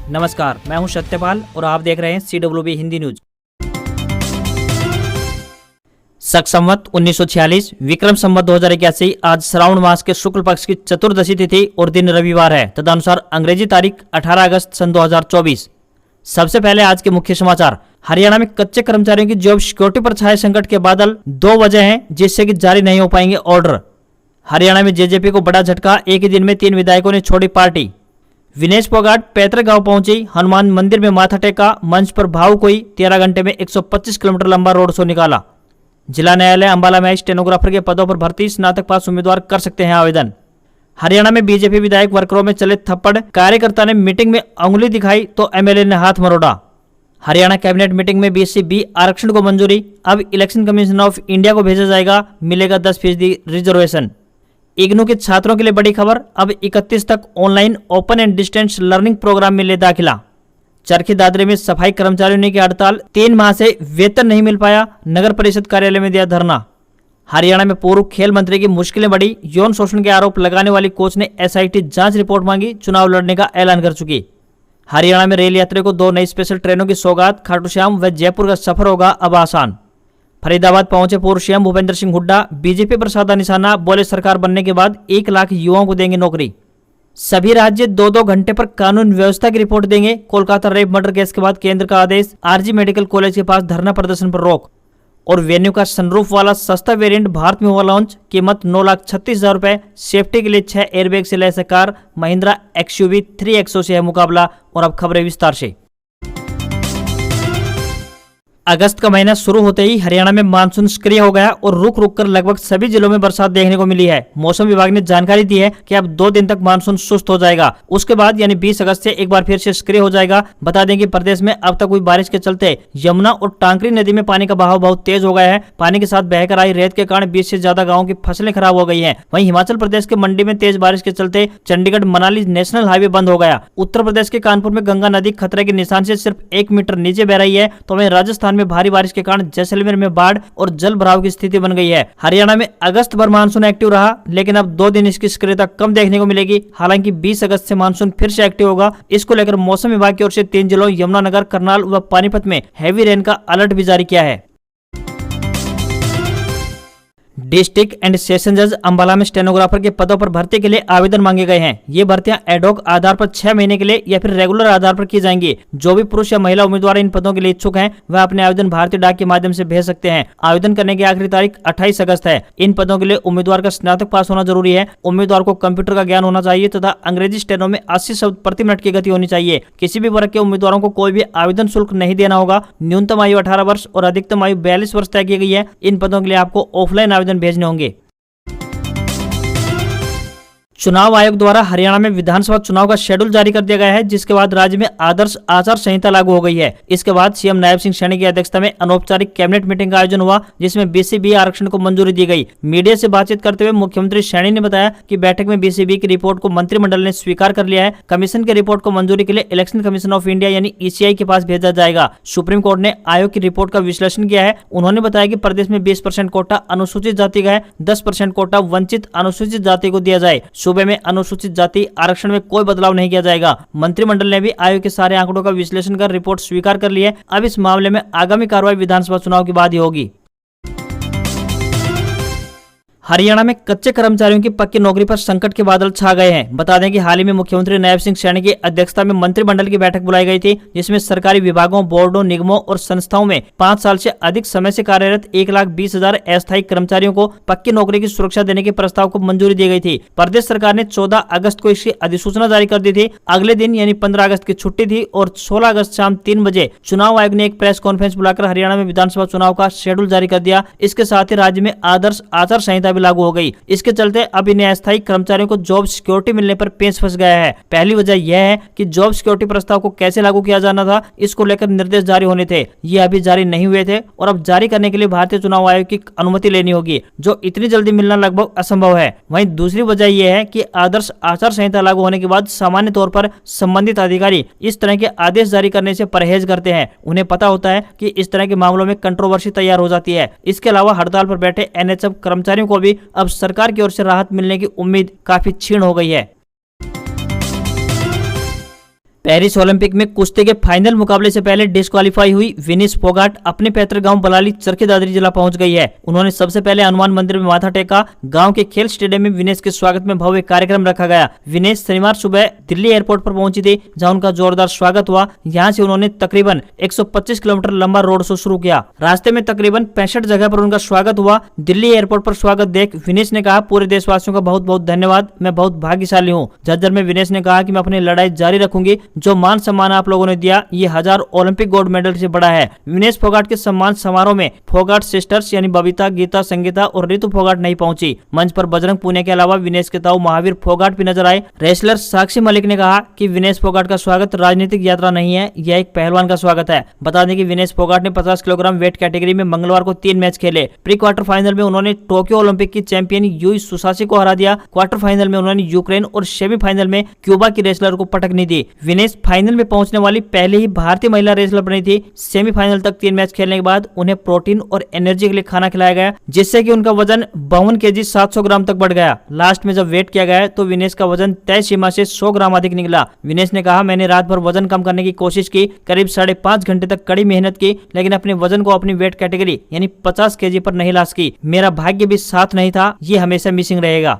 नमस्कार, मैं हूं सत्यपाल और आप देख रहे हैं CWB हिंदी न्यूज। शक संवत 1946 विक्रम संवत 2081 आज श्रावण मास के शुक्ल पक्ष की चतुर्दशी तिथि और दिन रविवार है। तदनुसार अंग्रेजी तारीख 18 अगस्त सन 2024। सबसे पहले आज के मुख्य समाचार। हरियाणा में कच्चे कर्मचारियों की जॉब सिक्योरिटी पर छाए संकट के बादल। 2 वजह हैं जिससे कि जारी नहीं हो पाएंगे ऑर्डर। हरियाणा में जेजेपी को बड़ा झटका, एक ही दिन में 3 विधायकों ने छोड़ी पार्टी। विनेश फोगाट पैतृक गांव पहुंची, हनुमान मंदिर में माथा टेका, मंच पर भावुक हुई। 13 घंटे में 125 किलोमीटर लंबा रोड शो निकाला। जिला न्यायालय अंबाला में स्टेनोग्राफर के पदों पर भर्ती, स्नातक पास उम्मीदवार कर सकते हैं आवेदन। हरियाणा में बीजेपी विधायक वर्करों में चले थप्पड़, कार्यकर्ता ने मीटिंग में अंगुली दिखाई तो एमएलए ने हाथ मरोड़ा। हरियाणा कैबिनेट मीटिंग में BC/B आरक्षण को मंजूरी। अब इलेक्शन कमीशन ऑफ इंडिया को भेजा जाएगा, मिलेगा 10% रिजर्वेशन। इग्नू के छात्रों के लिए बड़ी खबर, अब 31 तक online open and distance learning program में ले दाखिला। चरखी दादरी में सफाई कर्मचारियों ने की हड़ताल, 3 माह से वेतन नहीं मिल पाया, नगर परिषद कार्यालय में दिया धरना। हरियाणा में पूर्व खेल मंत्री की मुश्किलें बढ़ी, यौन शोषण के आरोप लगाने वाली कोच ने SIT जांच रिपोर्ट मांगी, चुनाव लड़ने का ऐलान कर चुकी। हरियाणा में रेल यात्रियों को 2 नई स्पेशल ट्रेनों की सौगात, खाटू श्याम व जयपुर का सफर होगा अब आसान। फरीदाबाद पहुंचे पूर्व CM भूपेंद्र सिंह हुड्डा, बीजेपी पर साधा निशाना, बोले सरकार बनने के बाद 1 लाख युवाओं को देंगे नौकरी। सभी राज्य 2-2 घंटे पर कानून व्यवस्था की रिपोर्ट देंगे। कोलकाता रेप मर्डर केस के बाद केंद्र का आदेश, RG मेडिकल कॉलेज के पास धरना प्रदर्शन पर रोक। और वेन्यू का सनरूफ वाला सस्ता वेरिएंट भारत में हुआ लॉन्च, कीमत 9,36,000 रुपए। सेफ्टी के लिए 6 एयरबैग से lace car, Mahindra XUV 3XO से है मुकाबला। और अब खबरें विस्तार से। अगस्त का महीना शुरू होते ही हरियाणा में मानसून सक्रिय हो गया और रुक रुक कर लगभग सभी जिलों में बरसात देखने को मिली है। मौसम विभाग ने जानकारी दी है कि अब 2 दिन तक मानसून सुस्त हो जाएगा, उसके बाद यानी 20 अगस्त से एक बार फिर से सक्रिय हो जाएगा। बता दें कि प्रदेश में अब तक हुई बारिश के चलते यमुना और टांकरी नदी में पानी का बहाव बहुत तेज हो गया है। पानी के साथ बहकर आई रेत के कारण 20 से ज्यादा गाँव की फसलें खराब हो गई है। वहीं हिमाचल प्रदेश के मंडी में तेज बारिश के चलते चंडीगढ़ मनाली नेशनल हाईवे बंद हो गया। उत्तर प्रदेश के कानपुर में गंगा नदी खतरे के निशान से सिर्फ 1 मीटर नीचे बह रही है। तो वहीं राजस्थान में भारी बारिश के कारण जैसलमेर में बाढ़ और जल भराव की स्थिति बन गई है। हरियाणा में अगस्त भर मानसून एक्टिव रहा, लेकिन अब 2 दिन इसकी सक्रियता कम देखने को मिलेगी। हालांकि 20 अगस्त से मानसून फिर से एक्टिव होगा। इसको लेकर मौसम विभाग की ओर से 3 जिलों यमुनानगर, करनाल व पानीपत में हैवी रेन का अलर्ट भी जारी किया है। डिस्ट्रिक्ट एंड सेशन जज अंबाला में स्टेनोग्राफर के पदों पर भर्ती के लिए आवेदन मांगे गए हैं। ये भर्तियां एडहॉक आधार पर 6 महीने के लिए या फिर रेगुलर आधार पर की जाएंगी। जो भी पुरुष या महिला उम्मीदवार इन पदों के लिए इच्छुक हैं, वह अपने आवेदन भारतीय डाक के माध्यम से भेज सकते हैं। आवेदन करने की आखिरी तारीख 28 अगस्त है। इन पदों के लिए उम्मीदवार का स्नातक पास होना जरूरी है। उम्मीदवार को कंप्यूटर का ज्ञान होना चाहिए तथा अंग्रेजी स्टेनो में 80 शब्द प्रति मिनट की गति होनी चाहिए। किसी भी वर्ग के उम्मीदवारों को कोई भी आवेदन शुल्क नहीं देना होगा। न्यूनतम आयु 18 वर्ष और अधिकतम आयु 42 वर्ष तय की गई है। इन पदों के लिए आपको ऑफलाइन आवेदन भेजने होंगे। चुनाव आयोग द्वारा हरियाणा में विधानसभा चुनाव का शेड्यूल जारी कर दिया गया है, जिसके बाद राज्य में आदर्श आचार संहिता लागू हो गई है। इसके बाद CM नायब सिंह सैनी की अध्यक्षता में अनौपचारिक कैबिनेट मीटिंग का आयोजन हुआ, जिसमें BC/B आरक्षण को मंजूरी दी गई। मीडिया से बातचीत करते हुए मुख्यमंत्री सैनी ने बताया कि बैठक में BC/B की रिपोर्ट को मंत्रिमंडल ने स्वीकार कर लिया है। कमीशन की रिपोर्ट को मंजूरी के लिए इलेक्शन कमीशन ऑफ इंडिया यानी ECI के पास भेजा जाएगा। सुप्रीम कोर्ट ने आयोग की रिपोर्ट का विश्लेषण किया है। उन्होंने बताया कि प्रदेश में 20% कोटा अनुसूचित जाति का है, 10% कोटा वंचित अनुसूचित जाति को दिया जाए। सूबे में अनुसूचित जाति आरक्षण में कोई बदलाव नहीं किया जाएगा। मंत्रिमंडल ने भी आयोग के सारे आंकड़ों का विश्लेषण कर रिपोर्ट स्वीकार कर ली है। अब इस मामले में आगामी कार्रवाई विधानसभा चुनाव के बाद ही होगी। हरियाणा में कच्चे कर्मचारियों की पक्की नौकरी पर संकट के बादल छा गए हैं। बता दें कि हाल ही में मुख्यमंत्री नायब सिंह सैनी की अध्यक्षता में मंत्रिमंडल की बैठक बुलाई गई थी, जिसमें सरकारी विभागों, बोर्डों, निगमों और संस्थाओं में 5 साल से अधिक समय से कार्यरत 1,20,000 अस्थायी कर्मचारियों को पक्की नौकरी की सुरक्षा देने के प्रस्ताव को मंजूरी दी गई थी। प्रदेश सरकार ने 14 अगस्त को इसकी अधिसूचना जारी कर दी थी। अगले दिन यानी 15 अगस्त की छुट्टी थी और 16 अगस्त शाम 3 बजे चुनाव आयोग ने एक प्रेस कॉन्फ्रेंस बुलाकर हरियाणा में विधानसभा चुनाव का शेड्यूल जारी कर दिया। इसके साथ ही राज्य में आदर्श आचार संहिता लागू हो गई। इसके चलते अब इन अस्थायी कर्मचारियों को जॉब सिक्योरिटी मिलने पर पेच फंस गया है। पहली वजह यह है कि जॉब सिक्योरिटी प्रस्ताव को कैसे लागू किया जाना था, इसको लेकर निर्देश जारी होने थे। ये अभी जारी नहीं हुए थे और अब जारी करने के लिए भारतीय चुनाव आयोग की अनुमति लेनी होगी, जो इतनी जल्दी मिलना लगभग असंभव है। वहीं दूसरी वजह यह है कि आदर्श आचार संहिता लागू होने के बाद सामान्य तौर पर संबंधित अधिकारी इस तरह के आदेश जारी करने से परहेज करते हैं। उन्हें पता होता है कि इस तरह के मामलों में कंट्रोवर्सी तैयार हो जाती है। इसके अलावा हड़ताल पर बैठे NHF कर्मचारियों को भी अब सरकार की ओर से राहत मिलने की उम्मीद काफी क्षीण हो गई है। पेरिस ओलंपिक में कुश्ती के फाइनल मुकाबले से पहले डिस्क्वालीफाई हुई विनेश फोगाट अपने पैतृक गांव बलाली चरखी दादरी जिला पहुंच गई है। उन्होंने सबसे पहले हनुमान मंदिर में माथा टेका। गांव के खेल स्टेडियम में विनेश के स्वागत में भव्य कार्यक्रम रखा गया। विनेश शनिवार सुबह दिल्ली एयरपोर्ट पर पहुंची थी, जहां उनका जोरदार स्वागत हुआ। यहां से उन्होंने तकरीबन 125 किलोमीटर लंबा रोड शो शुरू किया। रास्ते में तकरीबन 65 जगह पर उनका स्वागत हुआ। दिल्ली एयरपोर्ट पर स्वागत देख विनेश ने कहा, पूरे देशवासियों का बहुत बहुत धन्यवाद, मैं बहुत भाग्यशाली हूँ। झज्जर में विनेश ने कहा कि मैं अपनी लड़ाई जारी रखूंगी। जो मान सम्मान आप लोगों ने दिया, ये 1000 ओलंपिक गोल्ड मेडल से बड़ा है। विनेश फोगाट के सम्मान समारोह में फोगाट सिस्टर्स यानी बबीता, गीता, संगीता और ऋतु फोगाट नहीं पहुंची। मंच पर बजरंग पुनिया के अलावा विनेश के ताऊ महावीर फोगाट भी नजर आए। रेसलर साक्षी मलिक ने कहा कि विनेश फोगाट का स्वागत राजनीतिक यात्रा नहीं है, यह एक पहलवान का स्वागत है। बता दें कि विनेश फोगाट ने 50 किलोग्राम वेट कैटेगरी में मंगलवार को 3 मैच खेले। प्री क्वार्टर फाइनल में उन्होंने टोक्यो ओलंपिक की चैंपियन यूई सुसासी को हरा दिया। क्वार्टर फाइनल में उन्होंने यूक्रेन और सेमीफाइनल में क्यूबा की रेसलर को पटकनी दी। विनेश फाइनल में पहुंचने वाली पहले ही भारतीय महिला रेसलर बनी थी। सेमीफाइनल तक 3 मैच खेलने के बाद उन्हें प्रोटीन और एनर्जी के लिए खाना खिलाया गया, जिससे कि उनका वजन 52 kg 700 ग्राम तक बढ़ गया। लास्ट में जब वेट किया गया तो विनेश का वजन तय सीमा से 100 ग्राम अधिक निकला। विनेश ने कहा, मैंने रात भर वजन कम करने की कोशिश की, करीब 5.5 घंटे तक कड़ी मेहनत की, लेकिन अपने वजन को अपनी वेट कैटेगरी यानी 50 kg पर नहीं ला सकी। मेरा भाग्य भी साथ नहीं था, ये हमेशा मिसिंग रहेगा।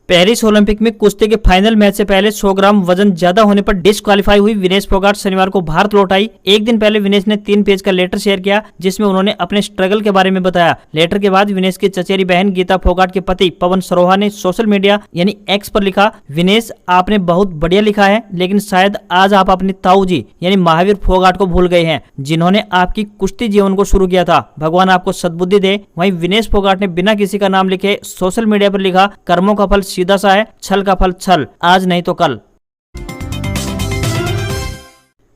पेरिस ओलंपिक में कुश्ती के फाइनल मैच से पहले 100 ग्राम वजन ज्यादा होने पर डिस्क्वालीफाई हुई विनेश फोगाट शनिवार को भारत लौट आई। एक दिन पहले विनेश ने 3 पेज का लेटर शेयर किया, जिसमें उन्होंने अपने स्ट्रगल के बारे में बताया। लेटर के बाद विनेश की चचेरी बहन गीता फोगाट के पति पवन सरोहा ने सोशल मीडिया यानी एक्स पर लिखा, विनेश आपने बहुत बढ़िया लिखा है, लेकिन शायद आज आप अपने ताऊ जी यानी महावीर फोगाट को भूल गए हैं, जिन्होंने आपकी कुश्ती जीवन को शुरू किया था। भगवान आपको सद्बुद्धि दे। वहीं विनेश फोगाट ने बिना किसी का नाम लिखे सोशल मीडिया पर लिखा, कर्मों का फल सीधा सा है, छल का फल छल, आज नहीं तो कल।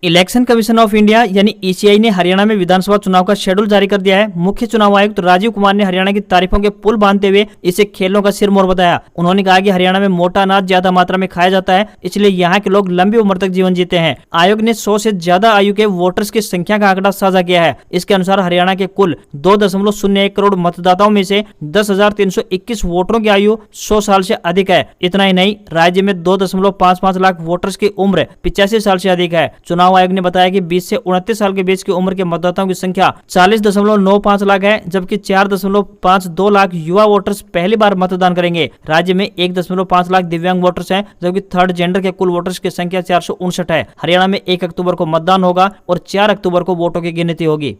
इलेक्शन कमीशन ऑफ इंडिया यानी ईसीआई ने हरियाणा में विधानसभा चुनाव का शेड्यूल जारी कर दिया है। मुख्य चुनाव आयुक्त राजीव कुमार ने हरियाणा की तारीफों के पुल बांधते हुए इसे खेलों का सिरमौर बताया। उन्होंने कहा कि हरियाणा में मोटा अनाज ज्यादा मात्रा में खाया जाता है, इसलिए यहाँ के लोग लंबी उम्र तक जीवन जीते हैं। आयोग ने 100 से ज्यादा आयु के वोटर्स की संख्या का आंकड़ा साझा किया है। इसके अनुसार हरियाणा के कुल 2.01 करोड़ मतदाताओं में से 10,321 वोटरों की आयु 100 साल से अधिक है। इतना ही नहीं, राज्य में 2.55 लाख वोटर्स की उम्र 85 साल से अधिक है। चुनाव आयोग ने बताया कि 20 से 29 साल के बीच की उम्र के मतदाताओं की संख्या 40.95 लाख है, जबकि 4.52 लाख युवा वोटर्स पहली बार मतदान करेंगे। राज्य में 1.5 लाख दिव्यांग वोटर्स हैं, जबकि थर्ड जेंडर के कुल वोटर्स की संख्या 459 है। हरियाणा में 1 अक्टूबर को मतदान होगा और 4 अक्टूबर को वोटों की गिनती होगी।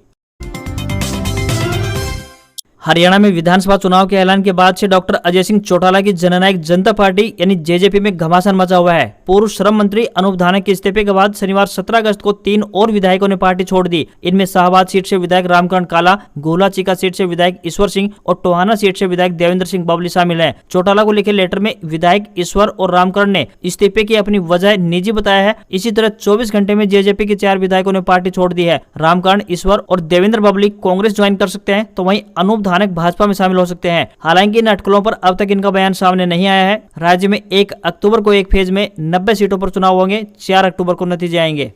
हरियाणा में विधानसभा चुनाव के ऐलान के बाद से डॉक्टर अजय सिंह चौटाला की जननायक जनता पार्टी यानी जेजेपी में घमासान मचा हुआ है। पूर्व श्रम मंत्री अनूप धानक के इस्तीफे के बाद शनिवार 17 अगस्त को 3 और विधायकों ने पार्टी छोड़ दी। इनमें शाहबाद सीट से विधायक रामकरण काला, गोला चीका सीट से विधायक ईश्वर सिंह और टोहाना सीट से विधायक देवेंद्र सिंह बबली शामिल हैं। चौटाला को लिखे लेटर में विधायक ईश्वर और रामकरण ने इस्तीफे की अपनी वजह निजी बताया है। इसी तरह 24 घंटे में जेजेपी के 4 विधायकों ने पार्टी छोड़ दी है। रामकरण, ईश्वर और देवेंद्र बबली कांग्रेस ज्वाइन कर सकते हैं, तो वहीं अनूप धानक भाजपा में शामिल हो सकते हैं। हालांकि इन अटकलों पर अब तक इनका बयान सामने नहीं आया है। राज्य में 1 अक्टूबर को एक फेज में 90 सीटों पर चुनाव होंगे। 4 अक्टूबर को नतीजे आएंगे।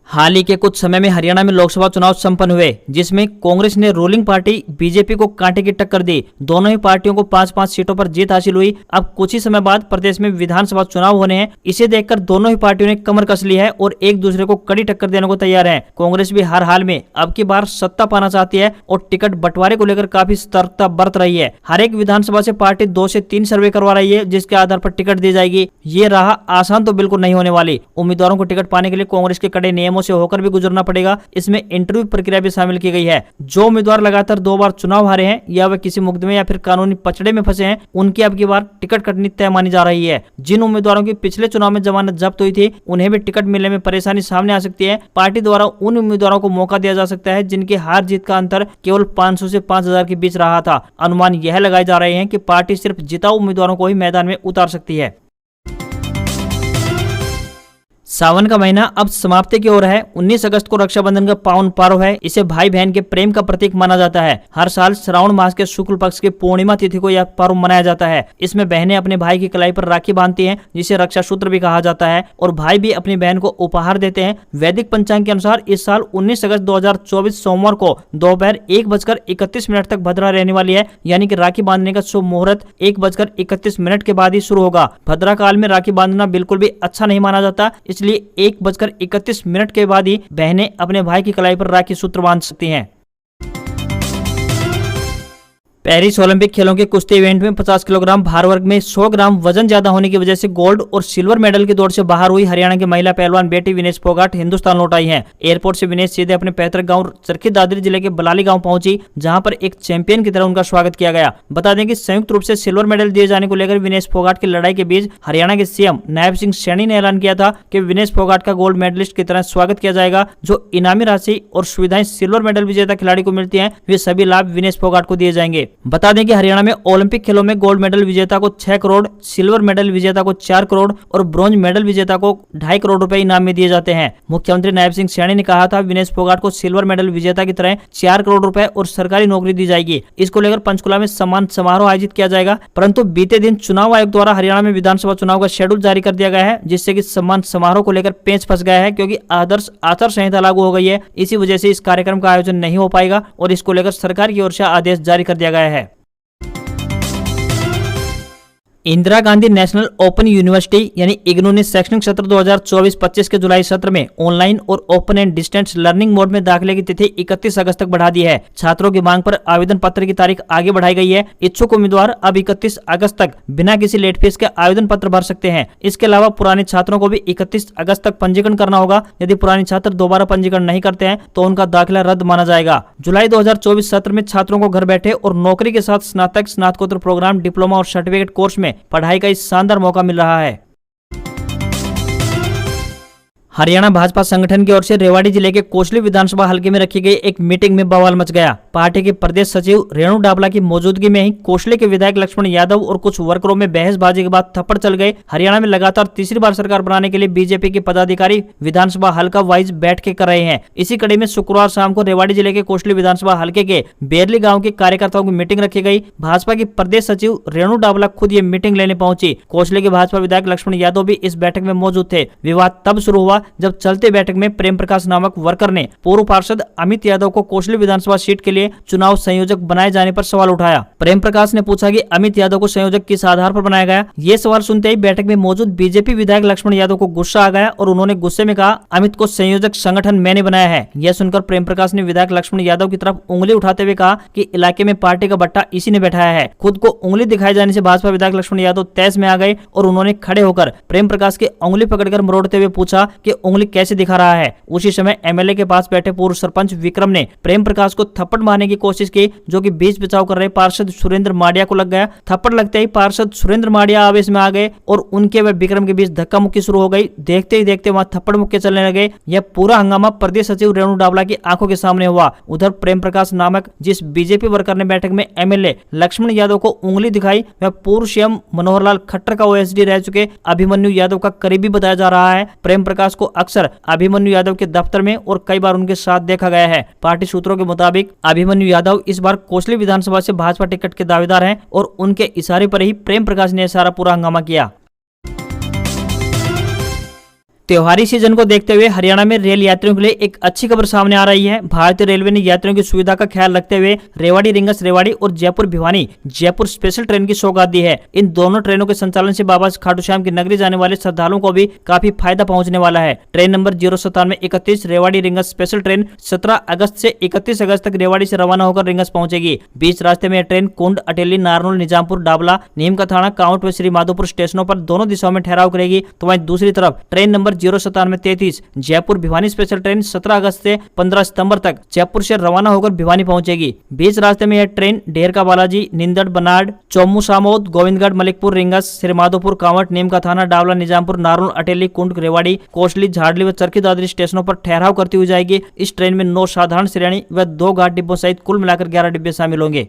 हाल ही के कुछ समय में हरियाणा में लोकसभा चुनाव संपन्न हुए, जिसमें कांग्रेस ने रूलिंग पार्टी बीजेपी को कांटे की टक्कर दी। दोनों ही पार्टियों को 5-5 सीटों पर जीत हासिल हुई। अब कुछ ही समय बाद प्रदेश में विधानसभा चुनाव होने हैं। इसे देखकर दोनों ही पार्टियों ने कमर कस ली है और एक दूसरे को कड़ी टक्कर देने को तैयार है। कांग्रेस भी हर हाल में अब की बार सत्ता पाना चाहती है और टिकट बंटवारे को लेकर काफी सतर्कता बरत रही है। हर एक विधानसभा से पार्टी 2 से 3 सर्वे करवा रही है, जिसके आधार पर टिकट दी जाएगी। ये राह आसान तो बिल्कुल नहीं होने वाली। उम्मीदवारों को टिकट पाने के लिए कांग्रेस के कड़े नियमों से होकर भी गुजरना पड़ेगा। इसमें इंटरव्यू प्रक्रिया भी शामिल की गई है। जो उम्मीदवार लगातार 2 बार चुनाव हारे हैं या वे किसी मुकदमे या फिर कानूनी पचड़े में फंसे हैं, उनकी अब की बार टिकट कटनी तय मानी जा रही है। जिन उम्मीदवारों की पिछले चुनाव में जमानत जब्त हुई थी, उन्हें भी टिकट मिलने में परेशानी सामने आ सकती है। पार्टी द्वारा उन उम्मीदवारों को मौका दिया जा सकता है जिनके हार जीत का अंतर केवल 500 से 5000 के बीच रहा था। अनुमान यह लगाए जा रहे हैं कि पार्टी सिर्फ जिताऊ उम्मीदवारों को ही मैदान में उतार सकती है। सावन का महीना अब समाप्ति की ओर है। 19 अगस्त को रक्षाबंधन का पावन पर्व है। इसे भाई बहन के प्रेम का प्रतीक माना जाता है। हर साल श्रावण मास के शुक्ल पक्ष की पूर्णिमा तिथि को यह पर्व मनाया जाता है। इसमें बहनें अपने भाई की कलाई पर राखी बांधती हैं, जिसे रक्षा सूत्र भी कहा जाता है, और भाई भी अपनी बहन को उपहार देते हैं। वैदिक पंचांग के अनुसार इस साल 19 अगस्त 2024 सोमवार को दोपहर 1:31 तक भद्रा रहने वाली है, यानी कि राखी बांधने का शुभ मुहूर्त 1:31 के बाद ही शुरू होगा। भद्रा काल में राखी बांधना बिल्कुल भी अच्छा नहीं माना जाता, इसलिए 1:31 के बाद ही बहनें अपने भाई की कलाई पर राखी सूत्र बांध सकती हैं। पेरिस ओलंपिक खेलों के कुश्ती इवेंट में 50 किलोग्राम भार वर्ग में 100 ग्राम वजन ज्यादा होने की वजह से गोल्ड और सिल्वर मेडल की दौड़ से बाहर हुई हरियाणा की महिला पहलवान बेटी विनेश फोगाट हिंदुस्तान लौट आई हैं। एयरपोर्ट से विनेश सीधे अपने पैतृक गांव चरखी दादरी जिले के बलाली गांव पहुंची, जहां पर एक चैंपियन की तरह उनका स्वागत किया गया। बता दें कि संयुक्त रूप से सिल्वर मेडल दिए जाने को लेकर विनेश फोगाट की लड़ाई के बीच हरियाणा के सीएम नायब सिंह सैनी ने ऐलान किया था कि विनेश फोगाट का गोल्ड मेडलिस्ट की तरह स्वागत किया जाएगा। जो इनामी राशि और सुविधाएं सिल्वर मेडल विजेता खिलाड़ी को मिलती है, वे सभी लाभ विनेश फोगाट को दिए जाएंगे। बता दें कि हरियाणा में ओलंपिक खेलों में गोल्ड मेडल विजेता को 6 करोड़, सिल्वर मेडल विजेता को 4 करोड़ और ब्रॉन्ज मेडल विजेता को 2.5 करोड़ रुपए इनाम में दिए जाते हैं। मुख्यमंत्री नायब सिंह सैनी ने कहा था, विनेश फोगाट को सिल्वर मेडल विजेता की तरह 4 करोड़ रुपए और सरकारी नौकरी दी जाएगी। इसको लेकर पंचकुला में सम्मान समारोह आयोजित किया जाएगा, परंतु बीते दिन चुनाव आयोग द्वारा हरियाणा में विधानसभा चुनाव का शेड्यूल जारी कर दिया गया है, जिससे कि सम्मान समारोह को लेकर पेंच फंस गया है, क्योंकि आदर्श आचार संहिता लागू हो गई है। इसी वजह से इस कार्यक्रम का आयोजन नहीं हो पाएगा और इसको लेकर सरकार की ओर से आदेश जारी कर दिया गया है। Indira Gandhi national open university यानी इग्नू ने शैक्षणिक सत्र 2024-25 के जुलाई सत्र में ऑनलाइन और open and distance learning mode में दाखिले की तिथि 31 अगस्त तक बढ़ा दी है। छात्रों की मांग पर आवेदन पत्र की तारीख आगे बढ़ाई गई है। इच्छुक उम्मीदवार अब 31 अगस्त तक बिना किसी लेट फीस के आवेदन पत्र भर सकते हैं। इसके अलावा पुराने छात्रों को भी 31 अगस्त तक पंजीकरण करना होगा। यदि पुराने छात्र दोबारा पंजीकरण नहीं करते हैं तो उनका दाखिला रद्द माना जाएगा। जुलाई 2024 सत्र में छात्रों को घर बैठे और नौकरी के साथ स्नातक, स्नातकोत्तर प्रोग्राम, डिप्लोमा और सर्टिफिकेट कोर्स में पढ़ाई का इस शानदार मौका मिल रहा है। हरियाणा भाजपा संगठन की ओर से रेवाड़ी जिले के कोसली विधानसभा हलके में रखी गई एक मीटिंग में बवाल मच गया। पार्टी के प्रदेश सचिव रेणु डाबला की मौजूदगी में ही कोसली के विधायक लक्ष्मण यादव और कुछ वर्करों में बहसबाजी के बाद थप्पड़ चल गए। हरियाणा में लगातार तीसरी बार सरकार बनाने के लिए बीजेपी के पदाधिकारी विधानसभा हल्का वाइज बैठकें कर रहे हैं। इसी कड़ी में शुक्रवार शाम को रेवाड़ी जिले के कोसली विधानसभा हल्के के बेरली गाँव के कार्यकर्ताओं की मीटिंग रखी गई। भाजपा की प्रदेश सचिव रेणु डाबला खुद ये मीटिंग लेने पहुंची। कोसली के भाजपा विधायक लक्ष्मण यादव भी इस बैठक में मौजूद थे। विवाद तब शुरू हुआ जब चलते बैठक में प्रेम प्रकाश नामक वर्कर ने पूर्व पार्षद अमित यादव को कोसली विधानसभा सीट के लिए चुनाव संयोजक बनाए जाने पर सवाल उठाया। प्रेम प्रकाश ने पूछा कि अमित यादव को संयोजक किस आधार पर बनाया गया। ये सवाल सुनते ही बैठक में मौजूद बीजेपी विधायक लक्ष्मण यादव को गुस्सा आ गया और उन्होंने गुस्से में कहा, अमित को संयोजक संगठन मैंने बनाया है। यह सुनकर प्रेम प्रकाश ने विधायक लक्ष्मण यादव की तरफ उंगली उठाते हुए कहा कि इलाके में पार्टी का बट्टा इसी ने बैठाया है। खुद को उंगली दिखाए जाने से भाजपा विधायक लक्ष्मण यादव तैस में आ गए और उन्होंने खड़े होकर प्रेम प्रकाश की उंगली पकड़कर मरोड़ते हुए पूछा कि उंगली कैसे दिखा रहा है। उसी समय एमएलए के पास बैठे पूर्व सरपंच विक्रम ने प्रेम प्रकाश को थप्पड़ मारने की कोशिश की, जो कि बीच बचाव कर रहे पार्षद सुरेंद्र माडिया को लग गया। थप्पड़ लगते ही पार्षद सुरेंद्र माडिया आवेश में आ गए और उनके व विक्रम के बीच धक्का मुक्की शुरू हो गई। देखते ही देखते वहां थप्पड़ मुक्के चलने लगे। यह पूरा हंगामा प्रदेश सचिव रेणु डाबला की आंखों के सामने हुआ। उधर प्रेम प्रकाश नामक जिस बीजेपी वर्कर ने बैठक में एमएलए लक्ष्मण यादव को उंगली दिखाई, वह पूर्व सीएम मनोहर लाल खट्टर का ओएसडी रह चुके अभिमन्यु यादव का करीबी बताया जा रहा है। प्रेम प्रकाश को अक्सर अभिमन्यु यादव के दफ्तर में और कई बार उनके साथ देखा गया है। पार्टी सूत्रों के मुताबिक अभिमन्यु यादव इस बार कोसली विधानसभा से भाजपा टिकट के दावेदार हैं और उनके इशारे पर ही प्रेम प्रकाश ने सारा पूरा हंगामा किया। त्योहारी सीजन को देखते हुए हरियाणा में रेल यात्रियों के लिए एक अच्छी खबर सामने आ रही है। भारतीय रेलवे ने यात्रियों की सुविधा का ख्याल रखते हुए रेवाड़ी रिंगस रेवाड़ी और जयपुर भिवानी जयपुर स्पेशल ट्रेन की सौगात दी है। इन दोनों ट्रेनों के संचालन से बाबा खाटू श्याम की नगरी जाने वाले श्रद्धालुओं को भी काफी फायदा पहुंचने वाला है। Train number 09731 Rewari rings special train 17 अगस्त से 31 अगस्त तक रेवाड़ी से रवाना होकर रिंगस पहुंचेगी। बीच रास्ते में यह ट्रेन कुंड, अटेली, नारनौल, निजामपुर, डाबला, नीम का थाना, काउंट व श्री माधोपुर स्टेशनों पर दोनों दिशाओं में ठहराव करेगी। तो वहीं दूसरी तरफ train number 09733 Jaipur Bhiwani special train 17 अगस्त से 15 सितंबर तक जयपुर से रवाना होकर भिवानी पहुंचेगी। बीच रास्ते में यह ट्रेन ढेरका बालाजी, निंदड़, बनाड़, चौमू सामोद, गोविंदगढ़, मलिकपुर, रिंगस, श्रीमाधोपुर, कांवट, नीम का थाना, डावला, निजामपुर, नारनौल, अटेली, कुंड, रेवाड़ी, कोसली, झाड़ली व चरखी दादरी स्टेशनों पर ठहराव करती हुई जाएगी। इस ट्रेन में 9 साधारण श्रेणी व 2 घाट डिब्बों सहित कुल मिलाकर 11 डिब्बे शामिल होंगे।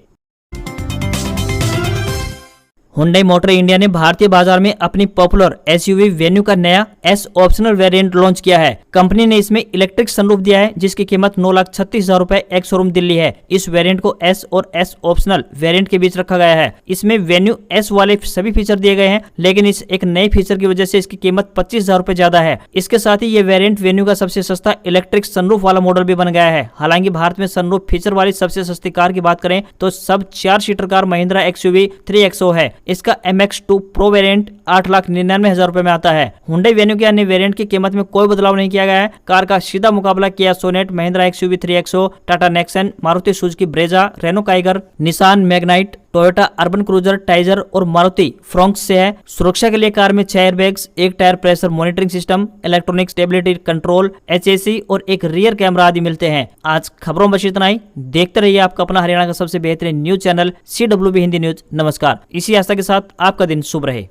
हुंडई मोटर इंडिया ने भारतीय बाजार में अपनी पॉपुलर एसयूवी वेन्यू का नया एस ऑप्शनल वेरिएंट लॉन्च किया है। कंपनी ने इसमें इलेक्ट्रिक सनरूफ दिया है, जिसकी कीमत 9,36,000 रुपए एक शोरूम दिल्ली है। इस वेरिएंट को एस और एस ऑप्शनल वेरिएंट के बीच रखा गया है। इसमें वेन्यू एस वाले सभी फीचर दिए गए हैं, लेकिन इस एक नए फीचर की वजह से इसकी कीमत 25,000 रुपए ज्यादा है। इसके साथ ही ये वेरिएंट वेन्यू का सबसे सस्ता इलेक्ट्रिक सनरूफ वाला मॉडल भी बन गया है। हालांकि भारत में सनरूफ फीचर वाली सबसे सस्ती कार की बात करें तो सब 4 seater car Mahindra XUV 3XO है। इसका MX2 प्रो वेरिएंट 8,99,000 रुपए में आता है। हुंडई वेन्यू के अन्य वेरिएंट की कीमत में कोई बदलाव नहीं किया गया है। कार का सीधा मुकाबला किया Sonet, Mahindra XUV 3XO, Tata Nexon, Maruti Suzuki Brezza, Renault Kiger, Nissan Magnite, Toyota Urban Cruiser Taisor और मारुति फ्रोंक्स से है। सुरक्षा के लिए कार में 6 एयरबैग्स, एक tyre pressure monitoring system, electronic stability control, HAC और एक रियर कैमरा आदि मिलते हैं। आज खबरों में बस इतना ही। देखते रहिए आपका अपना हरियाणा का सबसे बेहतरीन news channel CWB Hindi news. नमस्कार। इसी आस्था के साथ आपका दिन शुभ रहे।